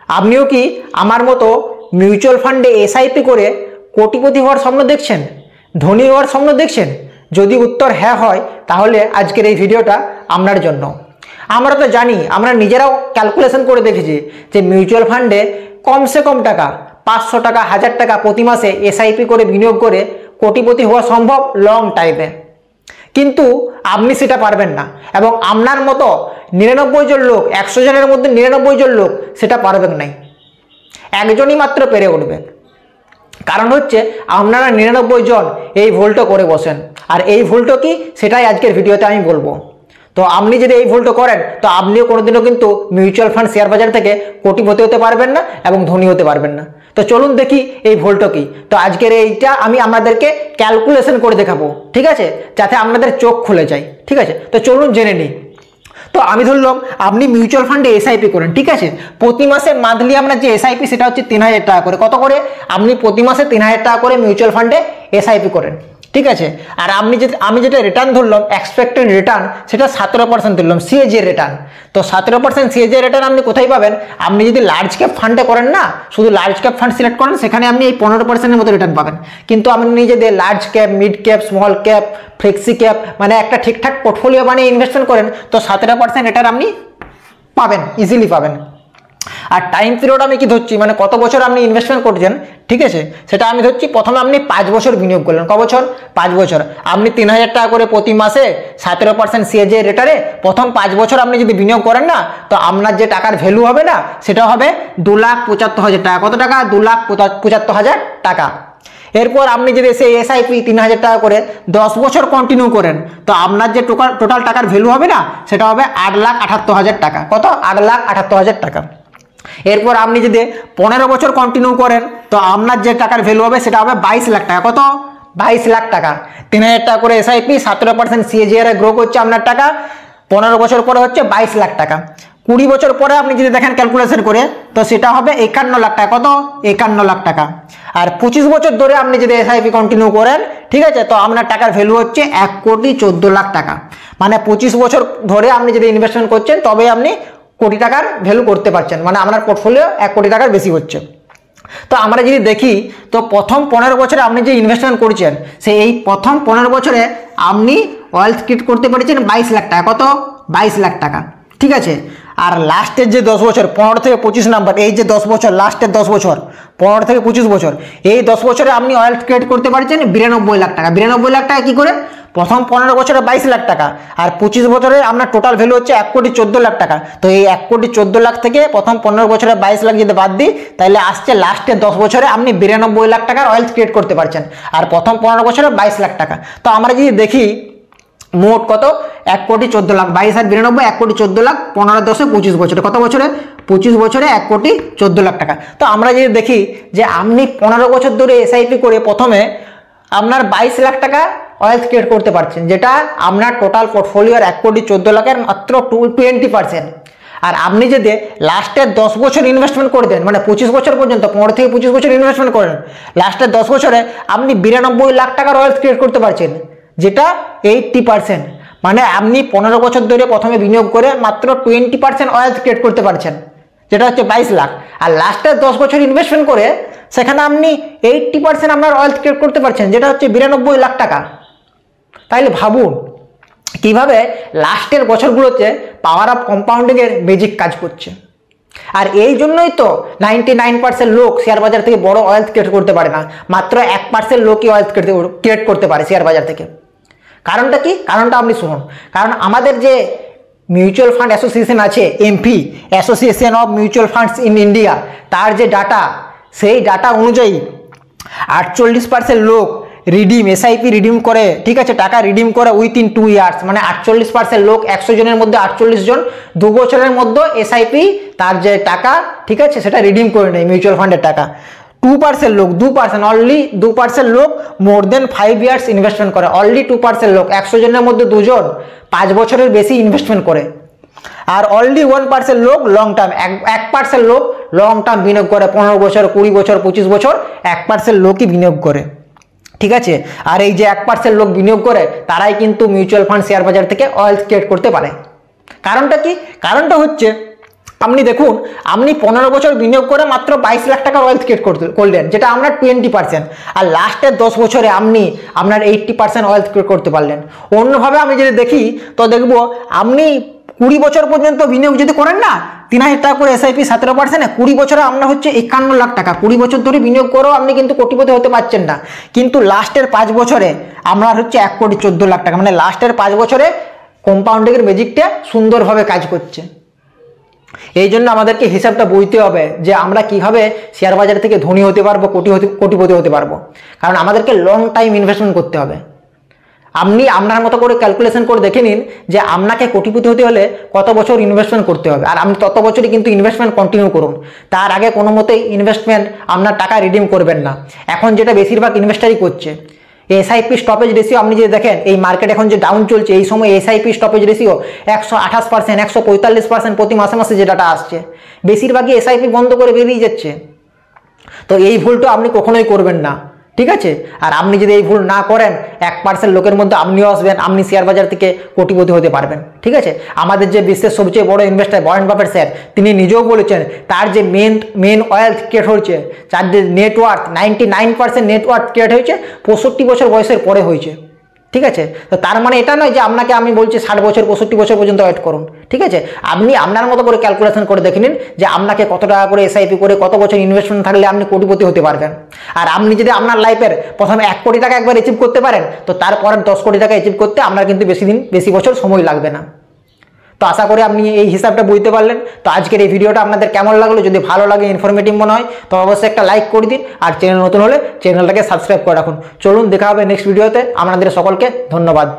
আপনিও কি আমার মতো মিউচুয়াল ফান্ডে এসআইপি করে কোটিপতি হওয়ার স্বপ্ন দেখছেন, ধনী হওয়ার স্বপ্ন দেখছেন? যদি উত্তর হ্যাঁ হয় তাহলে আজকের এই ভিডিওটা আপনার জন্য। আমরা তো জানি, আমরা নিজেরাও ক্যালকুলেশন করে দেখেছি যে মিউচুয়াল ফান্ডে কমসে কম টাকা 500 টাকা 1000 টাকা প্রতি মাসে এসআইপি করে বিনিয়োগ করে কোটিপতি হওয়া সম্ভব লং টাইমে। কিন্তু আপনি সেটা পারবেন না, এবং আপনার মতো 99 জন লোক, 100 জনের মধ্যে 99 জন লোক সেটা পারবেন নাই, একজনই মাত্র পেরে উঠবে। কারণ হচ্ছে আপনারা 99 জন এই ভুলটা করে বসেন। আর এই ভুলটা কি সেটাই আজকের ভিডিওতে আমি বলবো। তো আপনি যদি এই ভুলটা করেন তো আপনিও কোনোদিনও কিন্তু মিউচুয়াল ফান্ড শেয়ার বাজার থেকে কোটিপতি হতে পারবেন না এবং ধনী হতে পারবেন না। তো চলুন দেখি এই ভুলটা কি। তো আজকের এইটা আমি আপনাদেরকে ক্যালকুলেশন করে দেখাবো, ঠিক আছে, যাতে আপনাদের চোখ খুলে যায়। ঠিক আছে, তো চলুন জেনে নিই। তো আমি ধরলাম আপনি মিউচুয়াল ফান্ডে এসআইপি করেন, ঠিক আছে, প্রতি মাসে মান্থলি আপনার যে এসআইপি সেটা হচ্ছে 3000 টাকা করে। কত করে? আপনি প্রতি মাসে 3000 টাকা করে মিউচুয়াল ফান্ডে এসআইপি করেন, ঠিক আছে। আর আমি যেটা রিটার্ন ধরলাম এক্সপেক্টেড রিটার্ন, সেটা 17% ধরলাম সিএজি রিটার্ন। তো 17% সিএজি রিটার্ন আপনি কোথায় পাবেন? আপনি যদি লার্জ ক্যাপ ফান্ডে করেন না, শুধু লার্জ ক্যাপ ফান্ড সিলেক্ট করেন, সেখানে আপনি এই 15%-এর মতো রিটার্ন পাবেন। কিন্তু আপনি নিজেদের large cap, mid cap, small cap, flexi cap, মানে একটা ঠিকঠাক পোর্টফোলিও বানিয়ে ইনভেস্টমেন্ট করেন তো 17% রিটার্ন আপনি পাবেন, ইজিলি পাবেন। আর টাইম পিরিয়ড আমি কি ধরছি, মানে কত বছর আপনি ইনভেস্টমেন্ট করছেন, ঠিক আছে, সেটা আমি ধরছি প্রথমে আপনি 5 বছর বিনিয়োগ করলেন। ক বছর? 5 বছর। আপনি 3000 টাকা করে প্রতি মাসে 17% সিএজি রেটারে প্রথম 5 বছর আপনি যদি বিনিয়োগ করেন না, তো আপনার যে টাকার ভ্যালু হবে না, সেটা হবে 2,75,000 টাকা। কত টাকা? 2,75,000 টাকা। এরপর আপনি যদি সেই এসআইপি 3000 টাকা করে 10 বছর কন্টিনিউ করেন, তো আপনার যে টোটাল টাকার ভ্যালু হবে না, সেটা হবে 8,78,000 টাকা। কত? 8,78,000 টাকা। এরপর আপনি যদি 15 বছর কন্টিনিউ করেন, তো আপনার যে টাকার ভ্যালু হবে সেটা হবে 22 লাখ টাকা। কত? 22 লাখ টাকা। 3000 টাকা করে এসআইপি, 17% সিএজিআর গ্রো করছে আপনার টাকা, 15 বছর পরে হচ্ছে 22 লাখ টাকা। 20 বছর পরে আপনি যদি দেখেন ক্যালকুলেশন করে, তো সেটা হবে 51 লাখ টাকা। কত? 51 লাখ টাকা। আর 25 বছর ধরে আপনি যদি এসআইপি কন্টিনিউ করেন, ঠিক আছে, তো আপনার টাকার ভ্যালু হচ্ছে 1,14,00,000 টাকা। মানে 25 বছর ধরে আপনি যদি ইনভেস্টমেন্ট করছেন তবে আপনি কোটি টাকার ভ্যালু করতে পারছেন, মানে আপনার পোর্টফোলিও 1 কোটি টাকার বেশি হচ্ছে। তো আমরা যদি দেখি, তো প্রথম 15 বছরে আপনি যে ইনভেস্টমেন্ট করছেন, এই প্রথম 15 বছরে আপনি ওয়েলথ ক্রিয়েট করতে পেরেছেন 22 লাখ টাকা। কত? 22 লাখ টাকা, ঠিক আছে। আর লাস্টের যে 10 বছর, 15 থেকে 25 নাম্বার, এই যে 10 বছর, লাস্টের 10 বছর, 15 থেকে 25 বছর, এই 10 বছরে আপনি ওয়েলথ ক্রিয়েট করতে পারছেন 92 লাখ টাকা। 92 লাখ টাকা কি করে? প্রথম 15 বছরে 22 লাখ টাকা, আর 25 বছরে আপনার টোটাল ভ্যালু হচ্ছে 1,14,00,000 টাকা। তো এই 1,14,00,000 থেকে প্রথম 15 বছরে 22 লাখ যদি বাদ দিই, তাহলে আসছে লাস্টের 10 বছরে আপনি 92 লাখ টাকার ওয়েলথ ক্রিয়েট করতে পারছেন, আর প্রথম 15 বছরে 22 লাখ টাকা। তো আমরা যদি দেখি মোট কত? 1,14,00,000, 22 আর 92, 1,14,00,000, 15 10 25 বছরে, কত বছরে? 25 বছরে 1,14,00,000 টাকা। তো আমরা যদি দেখি যে আপনি 15 বছর ধরে এসআইপি করে প্রথমে আপনার 22 লাখ টাকা ওয়েলথ ক্রিয়েট করতে পারছেন, যেটা আপনার টোটাল পোর্টফোলিওর 1,14,00,000 মাত্র 20%। আর আপনি যদি লাস্টের 10 বছর ইনভেস্টমেন্ট করে দেন, মানে 25 বছর পর্যন্ত, 15 থেকে 25 বছর ইনভেস্টমেন্ট করেন, লাস্টের 10 বছরে আপনি 92 লাখ টাকার ওয়েলথ ক্রিয়েট করতে পারছেন, যেটা 80%। মানে আপনি 15 বছর ধরে প্রথমে বিনিয়োগ করে মাত্র 20% ওয়েলথ ক্রিয়েট করতে পারছেন, যেটা হচ্ছে 22 লাখ। আর লাস্টের 10 বছর ইনভেস্টমেন্ট করে সেখানে আপনি 80% আপনার ওয়েলথ ক্রিয়েট করতে পারছেন, যেটা হচ্ছে 92 লাখ টাকা। তাইলে ভাবুন কিভাবে লাস্টের বছরগুলোতে পাওয়ার অফ কম্পাউন্ডিংয়ের ম্যাজিক কাজ করছে। আর এই জন্যই তো 99% লোক শেয়ার বাজার থেকে বড় ওয়েলথ ক্রিয়েট করতে পারে না, মাত্র 1% লোকই ওয়েলথ ক্রিয়েট করতে পারে শেয়ার বাজার থেকে। কারণটা কি? কারণটা আপনি শুনুন। কারণ আমাদের যে মিউচুয়াল ফান্ড অ্যাসোসিয়েশন আছে, MP, association of mutual funds in India, তার যে ডাটা, সেই ডাটা অনুযায়ী 48% লোক রিডিম, এসআইপি রিডিম করে, ঠিক আছে, টাকা রিডিম করে উইথিন 2 ইয়ার্স। মানে 48% লোক, 100 জনের মধ্যে 48 জন 2 বছরের মধ্যে এসআইপি তার যে টাকা, ঠিক আছে, সেটা রিডিম করে নেয় মিউচুয়াল ফান্ডের টাকা। 2% লোক, 2%, অনলি 2% লোক মোর দেন 5 ইয়ার্স ইনভেস্টমেন্ট করে। অনলি 2% লোক, 100 জনের মধ্যে 2 জন 5 বছরের বেশি ইনভেস্টমেন্ট করে। আর অনলি 1% লোক লং টার্ম, 1% লোক লং টার্ম বিনিয়োগ করে, 15 বছর, 20 বছর, 25 বছর 1% লোকই বিনিয়োগ করে, ঠিক আছে। আর এই যে 1% লোক বিনিয়োগ করে, তারাই কিন্তু মিউচুয়াল ফান্ড শেয়ার বাজার থেকে ওয়েলথ ক্রিয়েট করতে পারে। কারণটা কি? কারণটা হচ্ছে আপনি দেখুন, আপনি 15 বছর বিনিয়োগ করে মাত্র 22 লাখ টাকা ওয়েলথ ক্রিয়েট করলেন, যেটা আমরা 20%, আর লাস্টের 10 বছরে আপনি আপনার 80% ওয়েলথ ক্রিয়েট করতে পারলেন। অন্যভাবে আমি যদি দেখি তো দেখবো আপনি 20 বছর পর্যন্ত বিনিয়োগ যদি করেন না, 3000 টাকা করে এসআইপি 17%, 20 বছরে আপনার হচ্ছে 51 লাখ টাকা। 20 বছর ধরে বিনিয়োগ করেও আপনি কিন্তু কোটিপতি হতে পারছেন না, কিন্তু লাস্টের 5 বছরে আপনার হচ্ছে 1,14,00,000 টাকা। মানে লাস্টের 5 বছরে কম্পাউন্ডিংয়ের ম্যাজিকটা সুন্দরভাবে কাজ করছে। এই জন্য আমাদেরকে হিসাবটা বুঝতে হবে যে আমরা কিভাবে শেয়ার বাজার থেকে ধনী হতে পারবো, কোটিপতি হতে পারবো। কারণ আমাদেরকে লং টাইম ইনভেস্টমেন্ট করতে হবে। আপনি আপনার মতো করে ক্যালকুলেশন করে দেখে নিন যে আপনাকে কোটিপতি হতে হলে কত বছর ইনভেস্টমেন্ট করতে হবে, আর আপনি তত বছরই কিন্তু ইনভেস্টমেন্ট কন্টিনিউ করুন। তার আগে কোনো মতেই ইনভেস্টমেন্ট আপনার টাকা রিডিম করবেন না। এখন যেটা বেশিরভাগ ইনভেস্টারই করছে, এসআইপি স্টপেজ রেশিও আপনি যদি দেখেন, এই মার্কেট এখন যে ডাউন চলছে, এই সময় এসআইপি স্টপেজ রেশিও 128%, 145% প্রতি মাসে মাসে যে ডাটা আসছে। বেশিরভাগই এসআইপি বন্ধ করে বেরিয়ে যাচ্ছে। তো এই ভুলটা আপনি কখনোই করবেন না, ঠিক আছে? আর আপনি যদি এই ভুল না করেন, 1% লোকের মধ্যে আপনিও আসবেন, আপনি শেয়ার বাজার থেকে কোটিপতি হতে পারবেন, ঠিক আছে? আমাদের যে বিশ্বের সবচেয়ে বড় ইনভেস্টার ওয়ারেন বাফেট স্যার, তিনি নিজেও বলেছেন তার যে মেন ওয়েলথ ক্রিয়েট হয়েছে, তার যে নেটওয়ার্থ 99% নেটওয়ার্থ ক্রিয়েট হয়েছে 65 বছর বয়সের পরে হয়েছে, ঠিক আছে? তো তার মানে এটা নয় যে আপনাকে আমি বলছি 60 বছর 65 বছর পর্যন্ত ওয়েট করুন, ঠিক আছে? আপনি আপনার মতো করে ক্যালকুলেশন করে দেখে নিন যে আপনাকে কত টাকা করে এসআইপি করে কত বছর ইনভেস্টমেন্ট থাকলে আপনি কোটিপতি হতে পারবেন। আর আপনি যদি আপনার লাইফের প্রথমে 1 কোটি টাকা একবার অ্যাচিভ করতে পারেন, তো তারপরে 10 কোটি টাকা অ্যাচিভ করতে আপনার কিন্তু বেশি বছর সময় লাগবে না। তো আশা করি আপনি এই হিসাবটা বুঝতে পারলেন। তো আজকের এই ভিডিওটা আপনাদের কেমন লাগলো? যদি ভালো লাগে, ইনফরমেটিভ মনে হয়, তো অবশ্যই একটা লাইক করে দিন, আর চ্যানেল নতুন হলে চ্যানেলটাকে সাবস্ক্রাইব করে রাখুন। চলুন, দেখা হবে নেক্সট ভিডিওতে। আপনাদের সকলকে ধন্যবাদ।